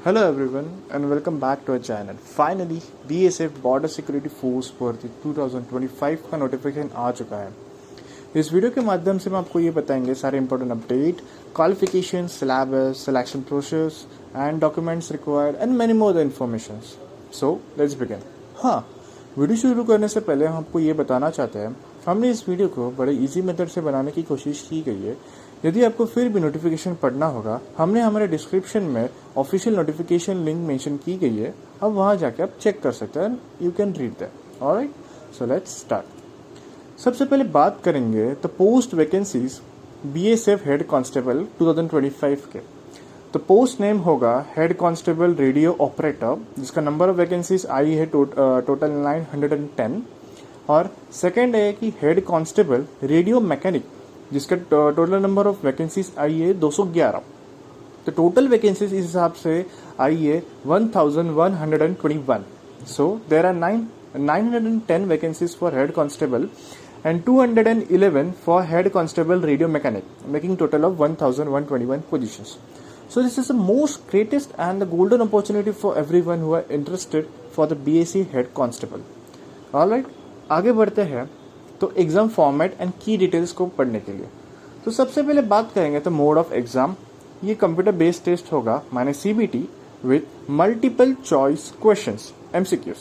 Hello everyone and welcome back to our channel. Finally, BSF border security force भर्ती 2025 का notification आ चुका है। इस वीडियो के माध्यम से हम आपको ये बताएंगे सारे important update, qualification, syllabus, selection process and documents required and many more the information. So let's begin. हाँ, वीडियो शुरू करने से पहले हम आपको ये बताना चाहते हैं, हमने इस वीडियो को बड़े इजी मेथड से बनाने की कोशिश की गई है। यदि आपको फिर भी नोटिफिकेशन पढ़ना होगा, हमने हमारे डिस्क्रिप्शन में ऑफिशियल नोटिफिकेशन लिंक मेंशन की गई है। अब वहाँ जाके आप चेक कर सकते हैं, you can read that. Alright, so let's start. सबसे पहले बात करेंगे तो post vacancies BSF head constable 2025 के। तो पोस्ट नेम होगा हेड कांस्टेबल रेडियो ऑपरेटर, जिसका नंबर ऑफ वैकेंसीज आई है टोटल 910। और सेकेंड है कि हेड कांस्टेबल रेडियो मैकेनिक, जिसका टोटल नंबर ऑफ वैकेंसीज आई है 211। तो टोटल वैकेंसीज इस हिसाब से आई है 1121। So there are 910 vacancies for head constable and 211 for head constable radio mechanic, making total of 1121 positions. So this is the most greatest and the golden opportunity for everyone who are interested for the BSc head constable. Alright, आगे बढ़ते हैं तो exam format and की details को पढ़ने के लिए। तो सबसे पहले बात करेंगे तो मोड ऑफ एग्जाम। ये कंप्यूटर बेस्ड टेस्ट होगा माने CBT with multiple choice questions, MCQs.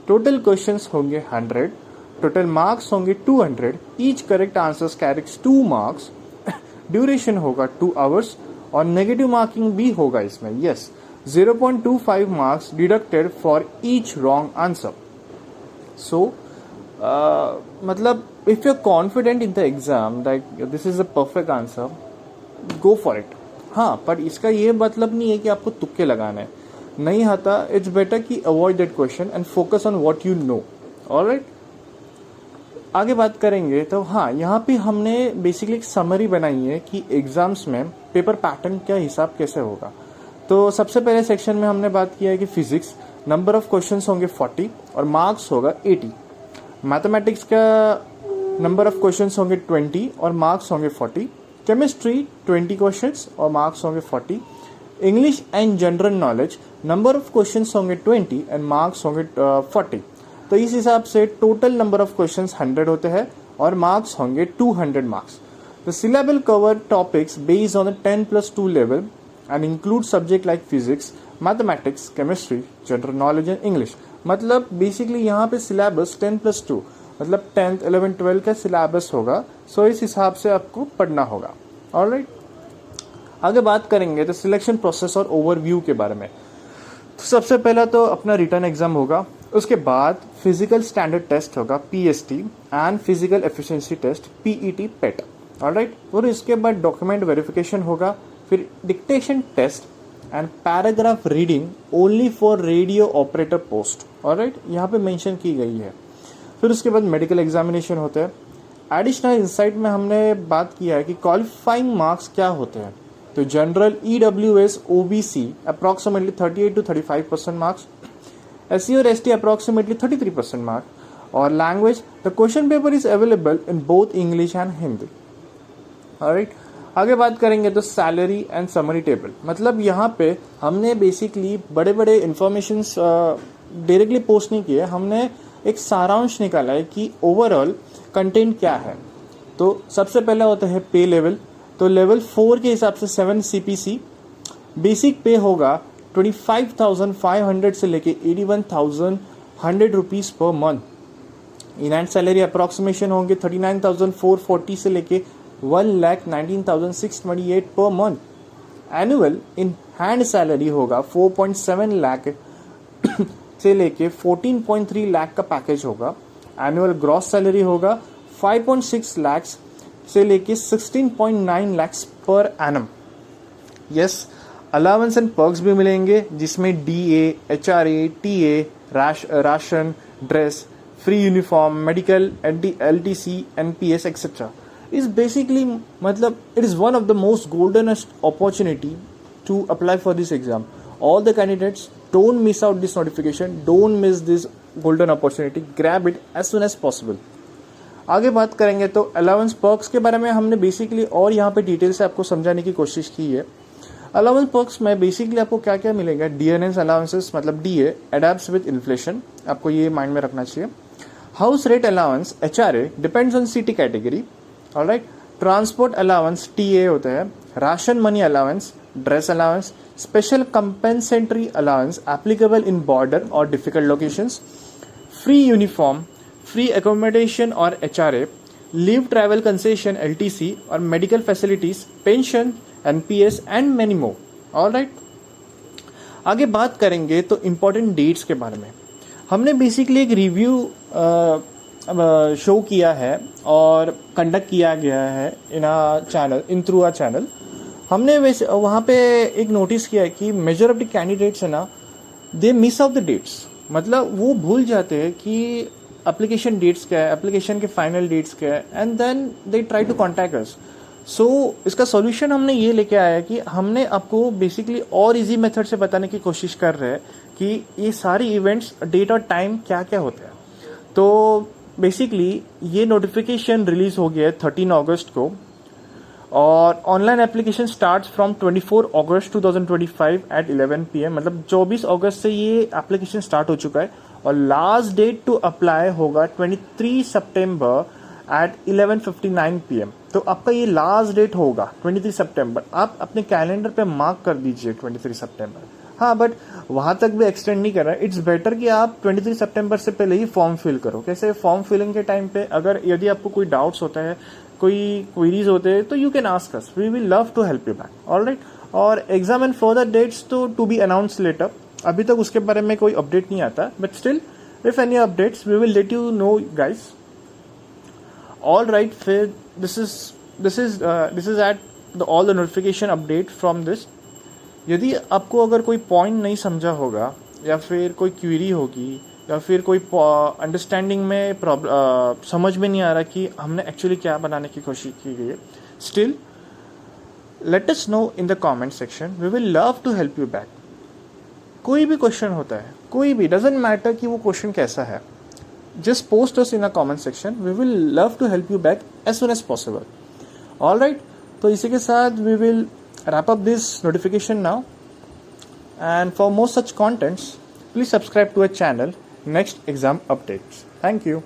Total questions होंगे 100, टोटल मार्क्स होंगे 200, each correct answers carries 2 marks. Duration होगा 2 आवर्स और नेगेटिव मार्किंग भी होगा इसमें। Yes, 0.25 marks deducted for each wrong answer. So मतलब if you are confident in the exam that this is a perfect answer, go for it. हाँ, पर इसका ये मतलब नहीं है कि आपको तुक्के लगाने नहीं आता। इट्स बेटर कि avoid that question and focus on what you know. Alright, आगे बात करेंगे तो हाँ, यहाँ पे हमने बेसिकली एक समरी बनाई है कि एग्जाम्स में पेपर पैटर्न का हिसाब कैसे होगा। तो सबसे पहले सेक्शन में हमने बात किया है कि फिजिक्स नंबर ऑफ क्वेश्चंस होंगे 40 और मार्क्स होगा 80। मैथमेटिक्स का नंबर ऑफ क्वेश्चंस होंगे 20 और मार्क्स होंगे 40। केमिस्ट्री 20 क्वेश्चंस और मार्क्स होंगे 40। English and general knowledge number of questions होंगे 20 एंड मार्क्स होंगे 40। तो इस हिसाब से टोटल नंबर ऑफ क्वेश्चंस 100 होते हैं और मार्क्स होंगे 200 marks. The syllable cover topics based on the 10+2 level and include subject like physics, mathematics, chemistry, general knowledge and English. मतलब बेसिकली यहाँ पे सिलेबस 10+2 मतलब 10th, 11th, 12th का सिलेबस होगा। सो इस हिसाब से आपको पढ़ना होगा। ऑलराइट, आगे बात करेंगे तो सिलेक्शन प्रोसेस और ओवरव्यू के बारे में। तो सबसे पहला तो अपना रिटर्न एग्जाम होगा, उसके बाद फिजिकल स्टैंडर्ड टेस्ट होगा PST and physical efficiency test PET PET. Alright, और इसके बाद डॉक्यूमेंट वेरिफिकेशन होगा, फिर dictation test and paragraph reading only for radio operator post. Alright, यहाँ पे मेंशन की गई है। फिर उसके बाद मेडिकल एग्जामिनेशन होते हैं। एडिशनल इंसाइट में हमने बात किया है कि क्वालिफाइंग मार्क्स क्या होते हैं। तो general EWS OBC approximately 38 to 35% marks, SC और एसटी अप्रॉक्सीमेटली 33% मार्क्स। और language, the question paper is available in both English and Hindi. Alright, आगे बात करेंगे तो सैलरी एंड समरी टेबल। मतलब यहाँ पे हमने बेसिकली बड़े बड़े इंफॉर्मेशन डायरेक्टली पोस्ट नहीं किए, हमने एक सारांश निकाला है कि ओवरऑल कंटेंट क्या है। तो सबसे पहले होता है पे लेवल। तो लेवल 4 के हिसाब से 7 CPC। बेसिक पे होगा 25,500 से लेके 81,100 rupees per month. In hand salary approximation होंगे 39,440 से लेके 1,19,628 per month. Annual in hand salary होगा 4.7 लाख से लेके 14.3 लाख का पैकेज होगा। एनुअल ग्रॉस सैलरी होगा 5.6 लाख से लेके 16.9 lakh per annum. Yes, allowance and perks भी मिलेंगे, जिसमें DA, HRA, TA, ration, dress, free uniform, medical, LTC, NPS etcetera. Is basically मतलब it is one of the most goldenest opportunity to apply for this exam. All the candidates, don't miss out this notification, don't miss this golden opportunity, grab it as soon as possible. आगे बात करेंगे तो allowance perks के बारे में हमने basically और यहाँ पे डिटेल से आपको समझाने की कोशिश की है। अलाउंस पर्क्स में बेसिकली आपको क्या क्या मिलेगा, DNS अलाउंसेस मतलब DA अडेप्ट्स विद इन्फ्लेशन, आपको ये माइंड में रखना चाहिए. House rate allowance HRA depends on city category. Alright. Transport allowance TA होता है. Ration money allowance, dress allowance, special compensatory allowance applicable in border और difficult locations, free uniform, free accommodation और HRA, leave travel concession LTC और medical facilities, pension, NPS and many more. Alright. आगे बात करेंगे तो important dates के बारे में. हमने बेसिकली एक रिव्यू शो किया है और कंडक्ट किया गया है इन थ्रू आवर चैनल. हमने वैसे वहाँ पे एक नोटिस किया है कि मेजर ऑफ द कैंडिडेट्स है ना, they miss out the dates. मतलब वो भूल जाते हैं कि एप्लीकेशन डेट्स क्या है, एप्लीकेशन के फाइनल डेट्स क्या है, and then they try to contact us. So इसका सॉल्यूशन हमने ये लेके आया है कि हमने आपको बेसिकली और इजी मेथड से बताने की कोशिश कर रहे हैं कि ये सारी इवेंट्स डेट और टाइम क्या क्या होते हैं. तो बेसिकली ये नोटिफिकेशन रिलीज हो गया है 13 अगस्त को और online application start from 24 August 2025 at 11 PM. मतलब 24 अगस्त से ये एप्लीकेशन स्टार्ट हो चुका है और लास्ट डेट टू अप्लाई होगा 23 सितंबर एट 11:59 PM. तो आपका ये लास्ट डेट होगा 23 सितंबर. आप अपने कैलेंडर पे मार्क कर दीजिए 23 सितंबर. हाँ, बट वहां तक भी एक्सटेंड नहीं कर रहा है. इट्स बेटर कि आप 23 सितंबर से पहले ही फॉर्म फिल करो. कैसे? फॉर्म फिलिंग के टाइम पे अगर यदि आपको कोई डाउट्स होता है, कोई क्वेरीज होते हैं, तो you can ask us. We will love to help you back. Alright. और एग्जाम एंड फर्दर डेट्स तो टू बी अनाउंस लेटर. अभी तक उसके बारे में कोई अपडेट नहीं आता, but still if any updates we will let you know guys. All right. फिर this is at all the notification update from this. यदि आपको अगर कोई पॉइंट नहीं समझा होगा या फिर कोई क्वेरी होगी या फिर कोई अंडरस्टैंडिंग में समझ में नहीं आ रहा कि हमने एक्चुअली क्या बनाने की कोशिश की गई है, still let us know in the comment section. We will love to help you back. कोई भी क्वेश्चन होता है, कोई भी, डजेंट मैटर कि वो क्वेश्चन कैसा है, just post us in a comment section. We will love to help you back as soon as possible. All right. तो इसी के साथ we will wrap up this notification now. And for more such contents, please subscribe to our channel. Next exam updates. Thank you.